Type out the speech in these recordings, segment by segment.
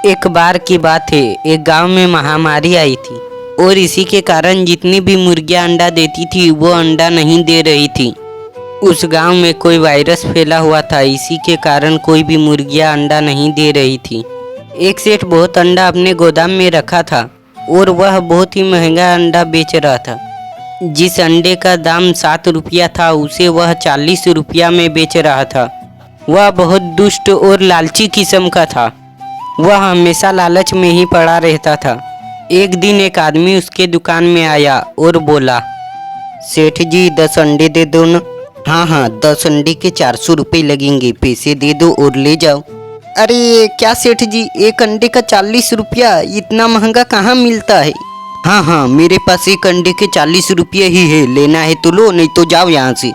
एक बार की बात है, एक गांव में महामारी आई थी और इसी के कारण जितनी भी मुर्गियां अंडा देती थी वो अंडा नहीं दे रही थी। उस गांव में कोई वायरस फैला हुआ था, इसी के कारण कोई भी मुर्गियां अंडा नहीं दे रही थी। एक सेठ बहुत अंडा अपने गोदाम में रखा था और वह बहुत ही महंगा अंडा बेच रहा था। जिस अंडे का दाम 7 रुपया था उसे वह 40 रुपया में बेच रहा था। वह बहुत दुष्ट और लालची किस्म का था। वह हमेशा लालच में ही पड़ा रहता था। एक दिन एक आदमी उसके दुकान में आया और बोला, सेठ जी 10 अंडे दे दो ना। हाँ 10 अंडे के 400 रुपये लगेंगे, पैसे दे दो और ले जाओ। अरे क्या सेठ जी, एक अंडे का 40 रुपया, इतना महंगा कहाँ मिलता है। हाँ मेरे पास एक अंडे के 40 रुपये ही है, लेना है तो लो, नहीं तो जाओ यहाँ से।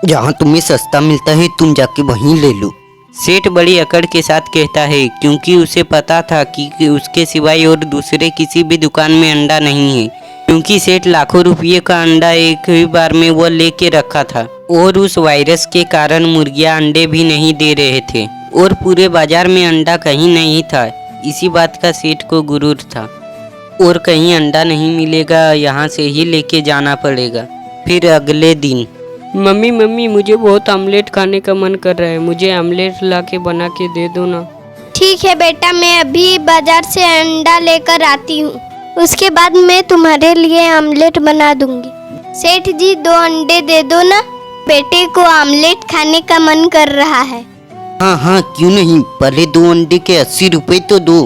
जहाँ तुम्हें सस्ता मिलता है तुम जाके वहीं ले लो। सेठ बड़ी अकड़ के साथ कहता है, क्योंकि उसे पता था कि उसके सिवाय और दूसरे किसी भी दुकान में अंडा नहीं है। क्योंकि सेठ लाखों रुपये का अंडा एक ही बार में वो लेके रखा था और उस वायरस के कारण मुर्गियां अंडे भी नहीं दे रहे थे और पूरे बाजार में अंडा कहीं नहीं था। इसी बात का सेठ को गुरूर था और कहीं अंडा नहीं मिलेगा, यहाँ से ही लेके जाना पड़ेगा। फिर अगले दिन, मम्मी मुझे बहुत आमलेट खाने का मन कर रहा है, मुझे आमलेट ला के बना के दे दो ना। ठीक है बेटा, मैं अभी बाजार से अंडा लेकर आती हूँ, उसके बाद मैं तुम्हारे लिए आमलेट बना दूंगी। सेठ जी 2 अंडे दे दो ना, बेटे को आमलेट खाने का मन कर रहा है। हाँ क्यों नहीं, पहले 2 अंडे के 80 रुपये तो दो।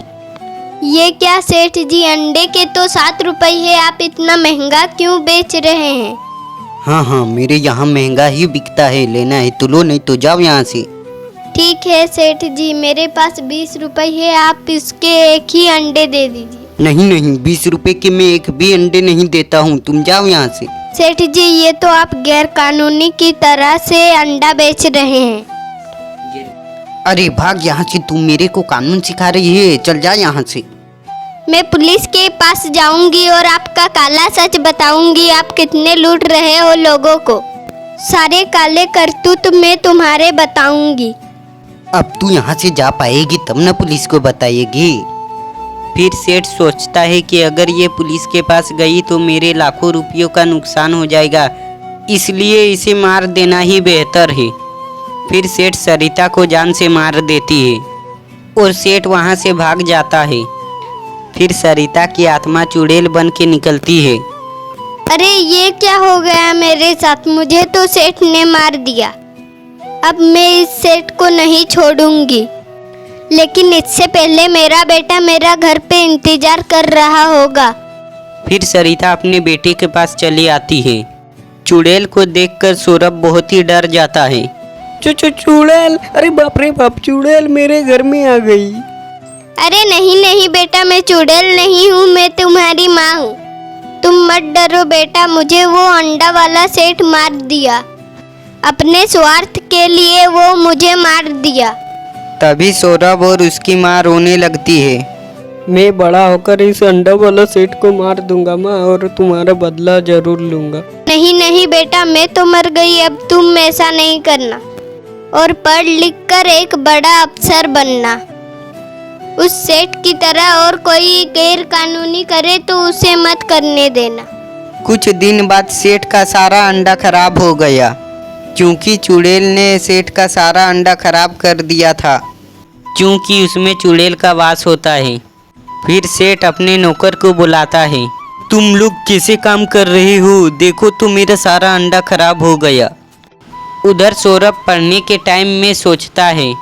ये क्या सेठ जी, अंडे के तो 7 रुपये है, आप इतना महंगा क्यों बेच रहे हैं। हाँ मेरे यहाँ महंगा ही बिकता है, लेना है तो लो, नहीं तो जाओ यहाँ से। ठीक है सेठ जी, मेरे पास 20 रुपये है, आप इसके एक ही अंडे दे दीजिए। नहीं 20 रुपए के मैं एक भी अंडे नहीं देता हूँ, तुम जाओ यहाँ से। सेठ जी ये तो आप गैर कानूनी की तरह से अंडा बेच रहे हैं। अरे भाग यहाँ से, तुम मेरे को कानून सिखा रही है, चल जा यहाँ से। मैं पुलिस के पास जाऊंगी और आपका काला सच बताऊंगी, आप कितने लूट रहे हो लोगों को। सारे काले करतूत मैं तुम्हारे बताऊंगी। अब तू यहाँ से जा पाएगी तब ना पुलिस को बताएगी। फिर सेठ सोचता है कि अगर ये पुलिस के पास गई तो मेरे लाखों रुपयों का नुकसान हो जाएगा, इसलिए इसे मार देना ही बेहतर है। फिर सेठ सरिता को जान से मार देती है और सेठ वहाँ से भाग जाता है। फिर सरिता की आत्मा चुड़ैल बन के निकलती है। अरे ये क्या हो गया मेरे साथ, मुझे तो सेठ ने मार दिया। अब मैं इस सेठ को नहीं छोड़ूंगी, लेकिन इससे पहले मेरा बेटा मेरा घर पे इंतजार कर रहा होगा। फिर सरिता अपने बेटे के पास चली आती है। चुड़ैल को देखकर सौरभ बहुत ही डर जाता है। चुड़ैल, अरे बाप रे बाप, चुड़ैल मेरे घर में आ गई। अरे नहीं बेटा, मैं चुड़ैल नहीं हूँ, मैं तुम्हारी माँ हूँ। तुम मत डरो बेटा, मुझे वो अंडा वाला सेठ मार दिया, अपने स्वार्थ के लिए वो मुझे मार दिया। तभी सौरभ और उसकी माँ रोने लगती है। मैं बड़ा होकर इस अंडा वाला सेठ को मार दूंगा माँ, और तुम्हारा बदला जरूर लूंगा। नहीं बेटा, मैं तो मर गई, अब तुम ऐसा नहीं करना और पढ़ लिख कर एक बड़ा अफसर बनना। उस सेठ की तरह और कोई गैर कानूनी करे तो उसे मत करने देना। कुछ दिन बाद सेठ का सारा अंडा खराब हो गया, क्योंकि चुड़ैल ने सेठ का सारा अंडा खराब कर दिया था, क्योंकि उसमें चुड़ैल का वास होता है। फिर सेठ अपने नौकर को बुलाता है, तुम लोग कैसे काम कर रहे हो, देखो तो मेरा सारा अंडा खराब हो गया। उधर सौरभ पढ़ने के टाइम में सोचता है,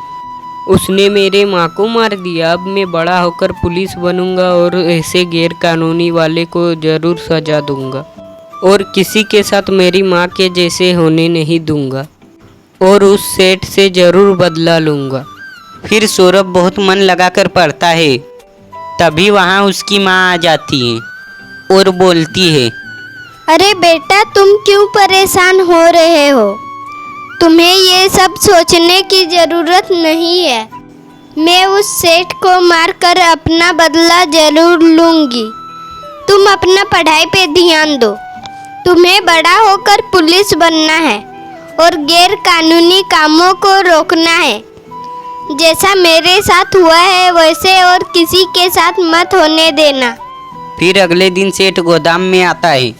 उसने मेरे माँ को मार दिया, अब मैं बड़ा होकर पुलिस बनूंगा और ऐसे गैर कानूनी वाले को ज़रूर सजा दूंगा और किसी के साथ मेरी माँ के जैसे होने नहीं दूंगा और उस सेठ से ज़रूर बदला लूँगा। फिर सौरभ बहुत मन लगाकर पढ़ता है। तभी वहाँ उसकी माँ आ जाती है और बोलती है, अरे बेटा, तुम क्यों परेशान हो रहे हो, तुम्हें ये सब सोचने की ज़रूरत नहीं है। मैं उस सेठ को मारकर अपना बदला जरूर लूँगी। तुम अपना पढ़ाई पे ध्यान दो, तुम्हें बड़ा होकर पुलिस बनना है और गैर कानूनी कामों को रोकना है। जैसा मेरे साथ हुआ है वैसे और किसी के साथ मत होने देना। फिर अगले दिन सेठ गोदाम में आता है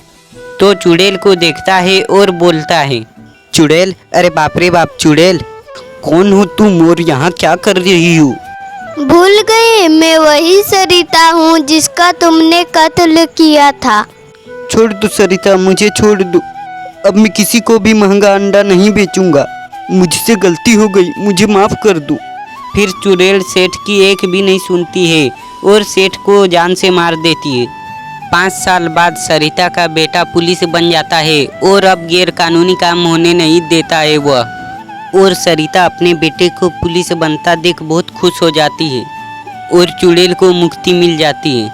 तो चुड़ैल को देखता है और बोलता है, चुड़ैल, अरे बाप रे बाप चुड़ैल, कौन हो तुम और यहाँ क्या कर रही हो? भूल गए, मैं वही सरिता हूँ जिसका तुमने कत्ल किया था। छोड़ दो सरिता, मुझे छोड़ दो। अब मैं किसी को भी महंगा अंडा नहीं बेचूंगा। मुझसे गलती हो गई, मुझे माफ़ कर दो। फिर चुड़ैल सेठ की एक भी नहीं सुनती है और सेठ को जान से मार देती है। 5 साल बाद सरिता का बेटा पुलिस बन जाता है और अब गैर कानूनी काम होने नहीं देता है वह। और सरिता अपने बेटे को पुलिस बनता देख बहुत खुश हो जाती है और चुड़ैल को मुक्ति मिल जाती है।